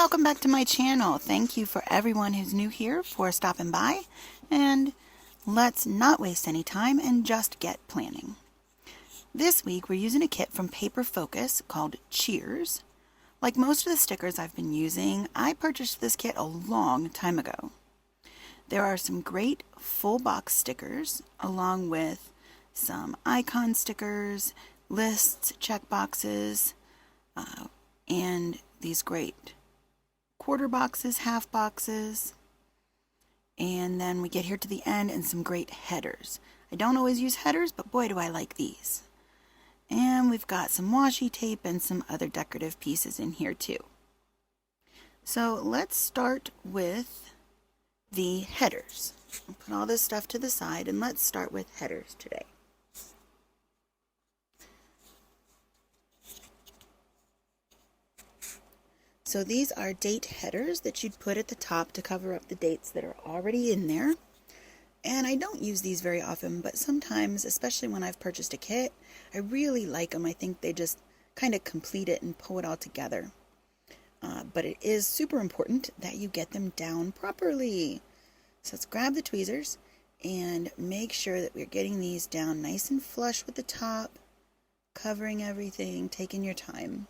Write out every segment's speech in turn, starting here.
welcome back to my channel. Thank you for everyone who's new here for stopping by, and let's not waste any time and just get planning. This week we're using a kit from Paper Focus called Cheers. Like most of the stickers I've been using, I purchased this kit a long time ago. There are some great full box stickers along with some icon stickers, lists, check boxes, and these great quarter boxes, half boxes, and then we get here to the end and some great headers. I don't always use headers, but boy do I like these. And we've got some washi tape and some other decorative pieces in here too. So let's start with the headers. I'll put all this stuff to the side and let's start with headers today. So these are date headers that you'd put at the top to cover up the dates that are already in there. And I don't use these very often, but sometimes, especially when I've purchased a kit, I really like them. I think they just kind of complete it and pull it all together. But it is super important that you get them down properly. So let's grab the tweezers and make sure that we're getting these down nice and flush with the top, covering everything, taking your time.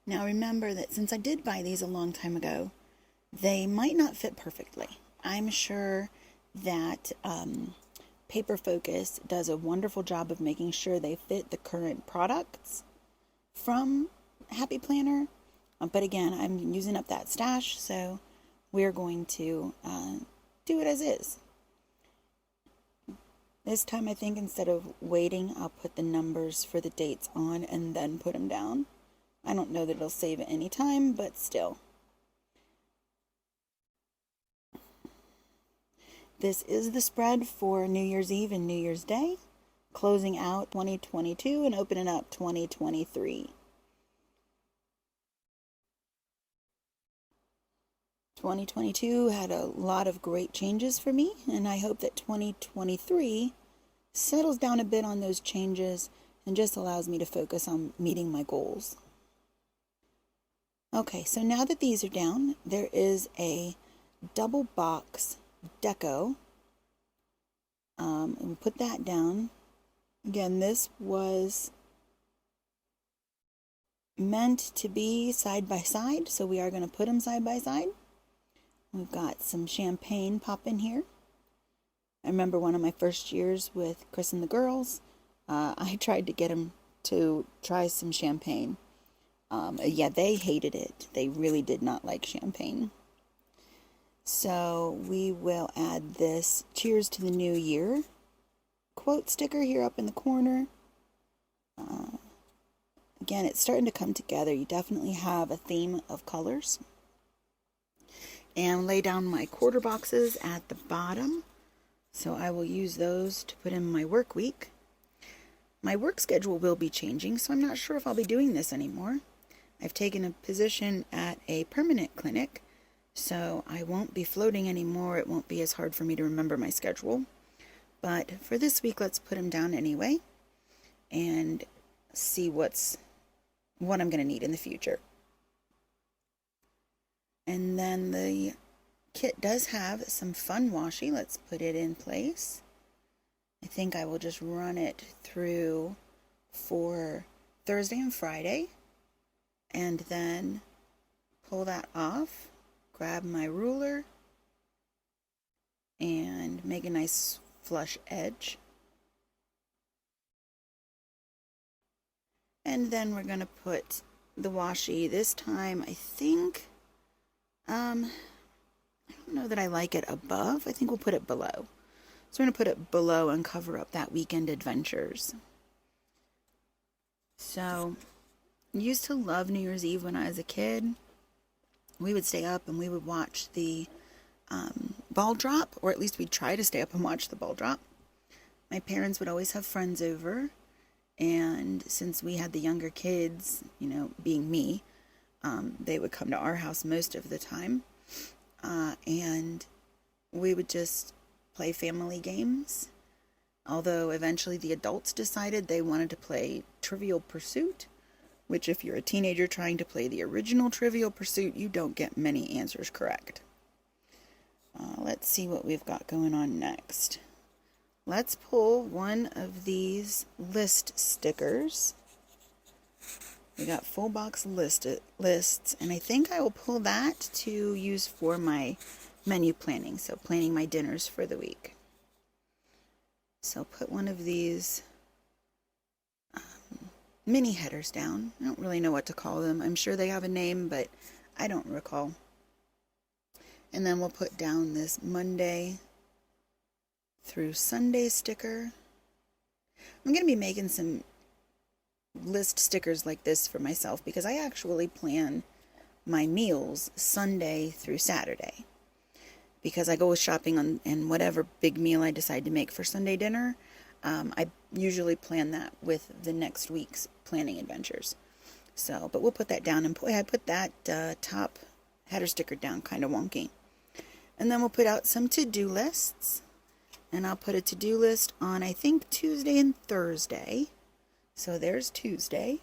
Now remember that since I did buy these a long time ago, they might not fit perfectly. I'm sure that Paper Focus does a wonderful job of making sure they fit the current products from Happy Planner. But again, I'm using up that stash, so we're going to do it as is. This time I think instead of waiting, I'll put the numbers for the dates on and then put them down. I don't know that it'll save at any time, but still. This is the spread for New Year's Eve and New Year's Day, closing out 2022 and opening up 2023. 2022 had a lot of great changes for me, and I hope that 2023 settles down a bit on those changes and just allows me to focus on meeting my goals. Okay, so now that these are down, there is a double box deco. And we'll put that down. Again, this was meant to be side by side, so we are going to put them side by side. We've got some champagne popping here. I remember one of my first years with Chris and the girls, I tried to get them to try some champagne. Yeah, they hated it. They really did not like champagne. So we will add this Cheers to the New Year quote sticker here up in the corner. Again, it's starting to come together. You definitely have a theme of colors. And lay down my quarter boxes at the bottom. So I will use those to put in my work week. My work schedule will be changing, so I'm not sure if I'll be doing this anymore. I've taken a position at a permanent clinic, so I won't be floating anymore. It won't be as hard for me to remember my schedule. But for this week, let's put them down anyway and see what I'm going to need in the future. And then the kit does have some fun washi. Let's put it in place. I think I will just run it through for Thursday and Friday. And then pull that off, grab my ruler, and make a nice flush edge. And then we're going to put the washi. This time, I think, I don't know that I like it above. I think we'll put it below. So we're going to put it below and cover up that weekend adventures. So I used to love New Year's Eve when I was a kid. We would stay up and we would watch the ball drop, or at least we'd try to stay up and watch the ball drop. My parents would always have friends over, and since we had the younger kids, being me, they would come to our house most of the time, and we would just play family games. Although eventually the adults decided they wanted to play Trivial Pursuit, which if you're a teenager trying to play the original Trivial Pursuit, you don't get many answers correct. Let's see what we've got going on next. Let's pull one of these list stickers. We got full box lists, and I think I will pull that to use for my menu planning, so planning my dinners for the week. So put one of these mini headers down. I don't really know what to call them. I'm sure they have a name, but I don't recall. And then we'll put down this Monday through Sunday sticker. I'm going to be making some list stickers like this for myself because I actually plan my meals Sunday through Saturday. Because I go shopping and whatever big meal I decide to make for Sunday dinner, I usually plan that with the next week's planning adventures. So, but we'll put that down, and I put that top header sticker down kind of wonky. And then we'll put out some to-do lists, and I'll put a to-do list on, I think, Tuesday and Thursday. So there's Tuesday.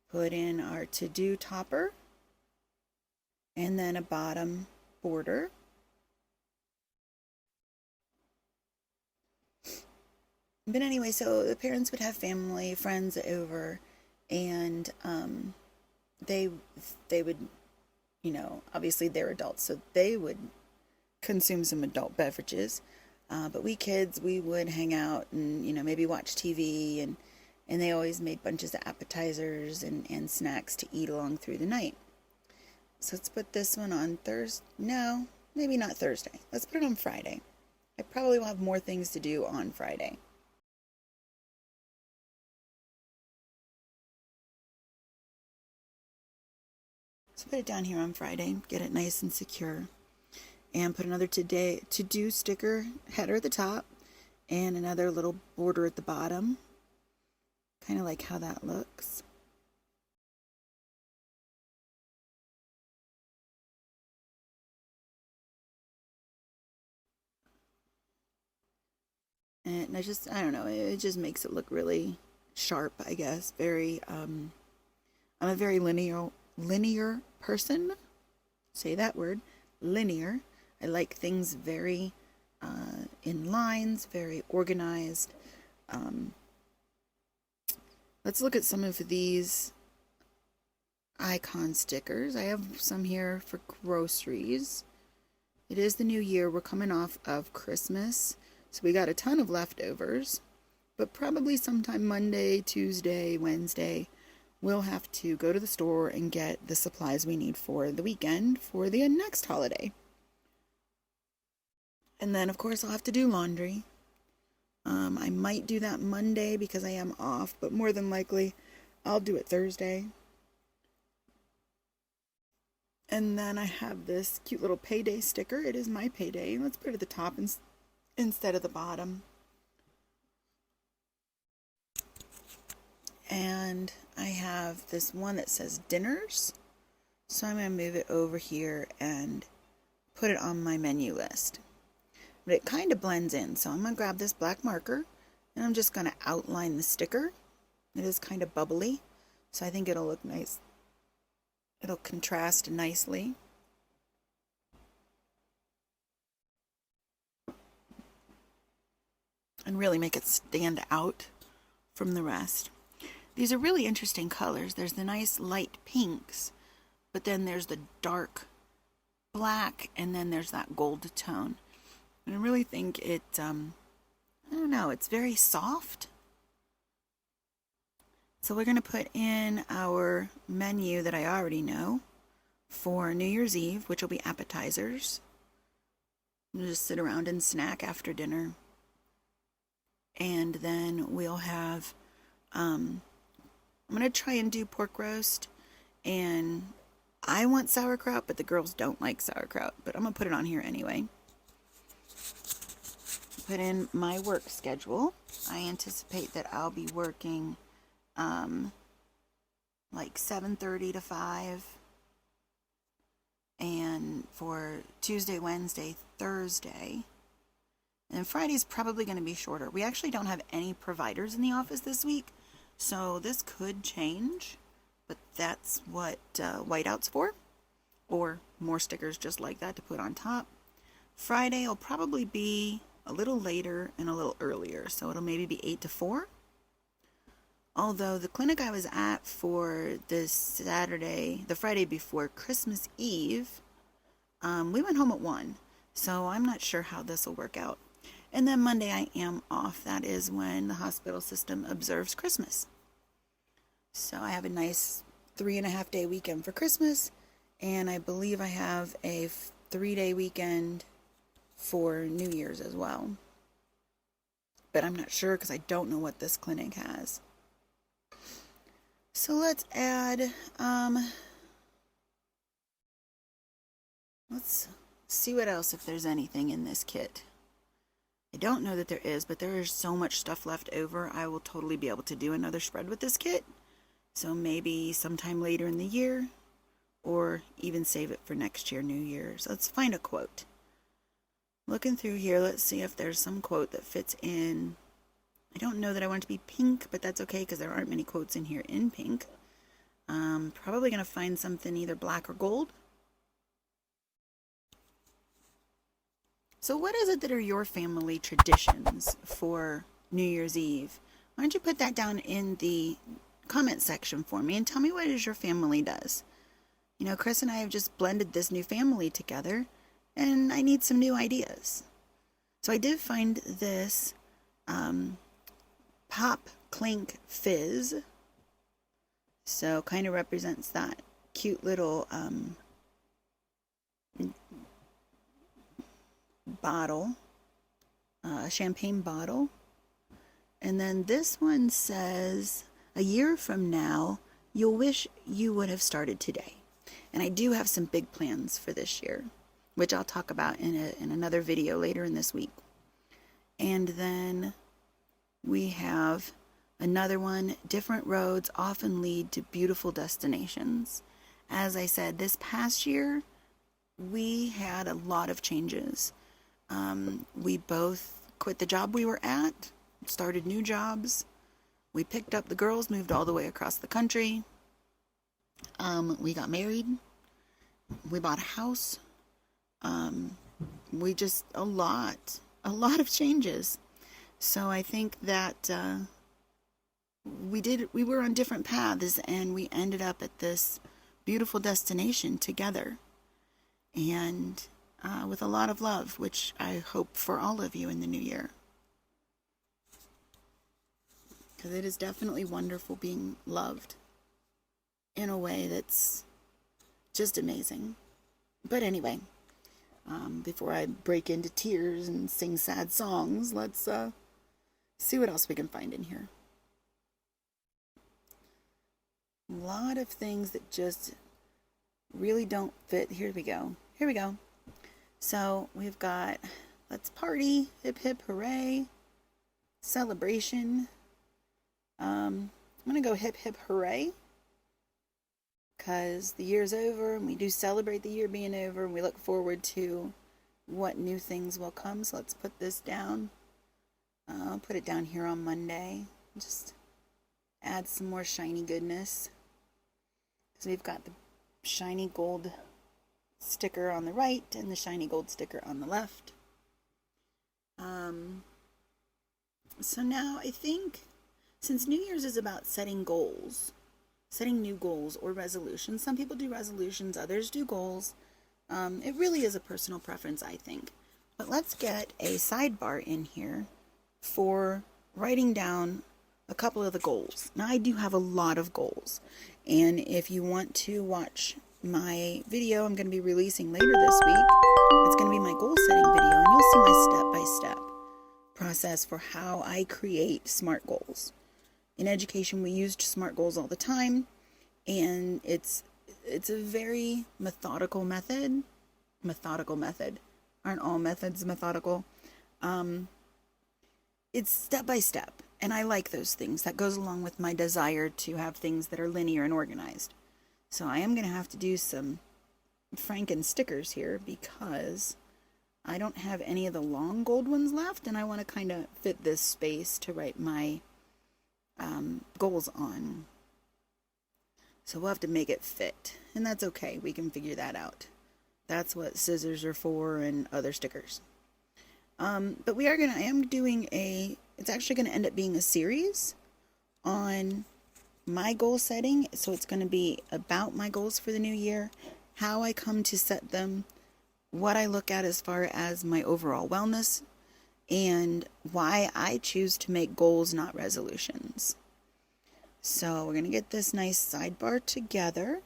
Put in our to-do topper, and then a bottom border. But anyway, so the parents would have family, friends over, and they would, obviously they're adults, so they would consume some adult beverages. But we kids, we would hang out and, maybe watch TV, and they always made bunches of appetizers and snacks to eat along through the night. So let's put this one on Thursday. No, maybe not Thursday. Let's put it on Friday. I probably will have more things to do on Friday. So put it down here on Friday, get it nice and secure, and put another to-do sticker header at the top and another little border at the bottom. Kind of like how that looks. And I don't know, it just makes it look really sharp, I guess. I'm a very linear person. Say that word, linear. I like things very in lines, very organized. Let's look at some of these icon stickers. I have some here for groceries. It is the new year. We're coming off of Christmas. So we got a ton of leftovers, but probably sometime Monday, Tuesday, Wednesday, we'll have to go to the store and get the supplies we need for the weekend for the next holiday. And then, of course, I'll have to do laundry. I might do that Monday because I am off, but more than likely, I'll do it Thursday. And then I have this cute little payday sticker. It is my payday. Let's put it at the top instead of the bottom. And I have this one that says dinners. So I'm going to move it over here and put it on my menu list. But it kind of blends in. So I'm going to grab this black marker and I'm just going to outline the sticker. It is kind of bubbly, so I think it'll look nice. It'll contrast nicely. And really make it stand out from the rest. These are really interesting colors. There's the nice light pinks, but then there's the dark black, and then there's that gold tone. And I really think it, I don't know, it's very soft. So we're going to put in our menu that I already know for New Year's Eve, which will be appetizers. We'll just sit around and snack after dinner. And then we'll have, I'm going to try and do pork roast. And I want sauerkraut, but the girls don't like sauerkraut. But I'm going to put it on here anyway. Put in my work schedule. I anticipate that I'll be working like 7:30 to 5. and for Tuesday, Wednesday, Thursday. And Friday's probably going to be shorter. We actually don't have any providers in the office this week, so this could change, but that's what whiteout's for, or more stickers just like that to put on top. Friday will probably be a little later and a little earlier, so it'll maybe be 8 to 4. Although the clinic I was at for this Saturday, the Friday before Christmas Eve, we went home at 1, so I'm not sure how this will work out. And then Monday I am off. That is when the hospital system observes Christmas. So I have a nice 3.5-day weekend for Christmas, and I believe I have a 3-day weekend for New Year's as well. But I'm not sure because I don't know what this clinic has. So let's add, let's see what else, if there's anything in this kit. I don't know that there is, but there is so much stuff left over. I will totally be able to do another spread with this kit. So maybe sometime later in the year, or even save it for next year, New Year's. Let's find a quote. Looking through here, let's see if there's some quote that fits in. I don't know that I want it to be pink, but that's okay because there aren't many quotes in here in pink. Probably going to find something either black or gold. So what is it that are your family traditions for New Year's Eve? Why don't you put that down in the comment section for me and tell me what it is your family does. You know, Chris and I have just blended this new family together, and I need some new ideas. So I did find this Pop Clink Fizz. So kind of represents that cute little bottle, champagne bottle. And then this one says, a year from now, you'll wish you would have started today. And I do have some big plans for this year, which I'll talk about in another video later in this week. And then we have another one, different roads often lead to beautiful destinations. As I said, this past year, we had a lot of changes. We both quit the job we were at, started new jobs. We picked up the girls, moved all the way across the country. We got married. We bought a house. We just, a lot of changes. So I think that we were on different paths, and we ended up at this beautiful destination together. And with a lot of love, which I hope for all of you in the new year. Because it is definitely wonderful being loved in a way that's just amazing. But anyway, before I break into tears and sing sad songs, let's see what else we can find in here. A lot of things that just really don't fit. Here we go. So we've got let's party, hip hip hooray, celebration. I'm going to go hip hip hooray because the year's over and we do celebrate the year being over and we look forward to what new things will come. So let's put this down. I'll put it down here on Monday. Just add some more shiny goodness. So we've got the shiny gold sticker on the right and the shiny gold sticker on the left. So now I think since New Year's is about setting goals, setting new goals or resolutions, some people do resolutions, others do goals. It really is a personal preference, I think. But let's get a sidebar in here for writing down a couple of the goals. Now, I do have a lot of goals. And if you want to watch my video I'm going to be releasing later this week, it's going to be my goal setting video, and you'll see my step-by-step process for how I create SMART goals. In education, we used SMART goals all the time, and it's a very methodical method. Aren't all methods methodical? It's step-by-step, and I like those things. That goes along with my desire to have things that are linear and organized. So I am going to have to do some Franken stickers here because I don't have any of the long gold ones left, and I want to kind of fit this space to write my goals on. So we'll have to make it fit, and that's okay. We can figure that out. That's what scissors are for and other stickers. But I am doing it's actually going to end up being a series on my goal setting. So it's going to be about my goals for the new year, how I come to set them, what I look at as far as my overall wellness, and why I choose to make goals, not resolutions. So we're going to get this nice sidebar together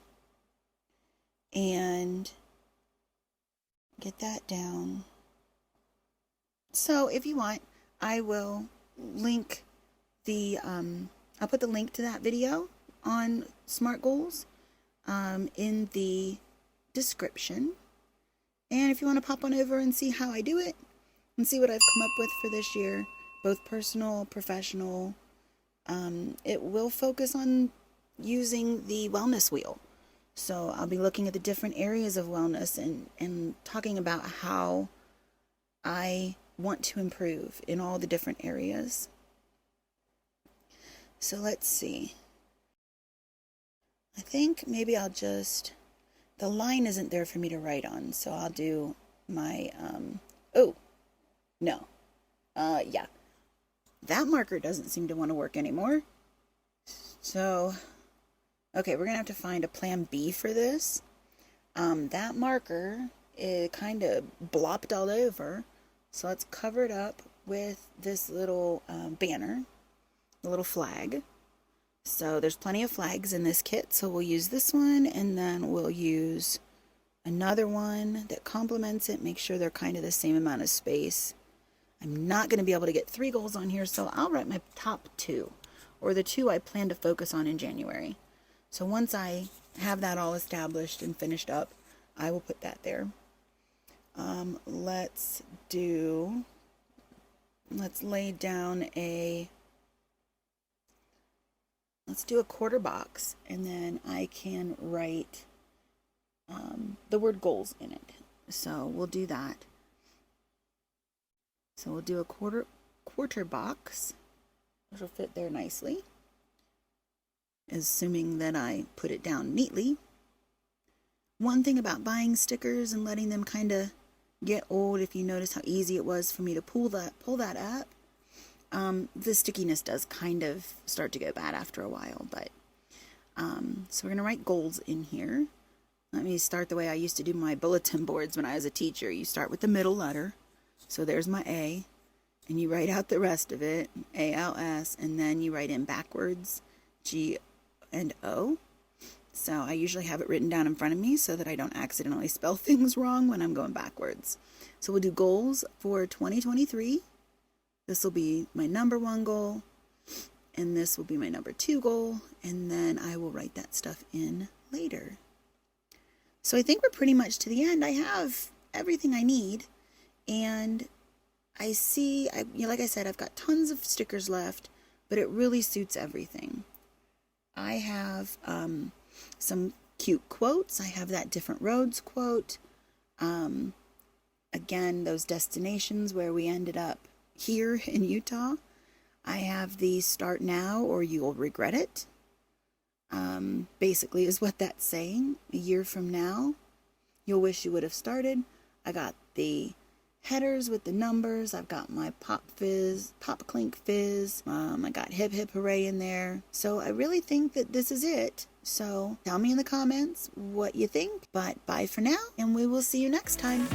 and get that down. So if you want, I will link I'll put the link to that video on SMART goals in the description. And if you want to pop on over and see how I do it and see what I've come up with for this year, both personal, professional, it will focus on using the wellness wheel. So I'll be looking at the different areas of wellness and talking about how I want to improve in all the different areas. So let's see. I think maybe the line isn't there for me to write on, so I'll do my, yeah. That marker doesn't seem to want to work anymore. So, okay, we're going to have to find a plan B for this. That marker, it kind of blopped all over, so let's cover it up with this little banner, the little flag. So there's plenty of flags in this kit, so we'll use this one, and then we'll use another one that complements it, make sure they're kind of the same amount of space. I'm not going to be able to get 3 goals on here, so I'll write my top 2, or the 2 I plan to focus on in January. So once I have that all established and finished up, I will put that there. Let's lay down let's do a quarter box, and then I can write the word goals in it. So we'll do that. So we'll do a quarter box, which will fit there nicely, assuming that I put it down neatly. One thing about buying stickers and letting them kind of get old, if you notice how easy it was for me to pull that up, the stickiness does kind of start to go bad after a while. But so we're going to write goals in here. Let me start the way I used to do my bulletin boards when I was a teacher. You start with the middle letter. So there's my A, and you write out the rest of it, ALS, and then you write in backwards, G and O. So I usually have it written down in front of me so that I don't accidentally spell things wrong when I'm going backwards. So we'll do goals for 2023. This will be my number 1 goal, and this will be my number 2 goal, and then I will write that stuff in later. So I think we're pretty much to the end. I have everything I need, and I see, like I said, I've got tons of stickers left, but it really suits everything. I have some cute quotes. I have that different roads quote. Again, those destinations where we ended up here in Utah. I have the start now or you'll regret it. Basically is what that's saying. A year from now, you'll wish you would have started. I got the headers with the numbers. I've got my pop clink fizz. I got hip hip hooray in there. So I really think that this is it. So tell me in the comments what you think. But bye for now, and we will see you next time.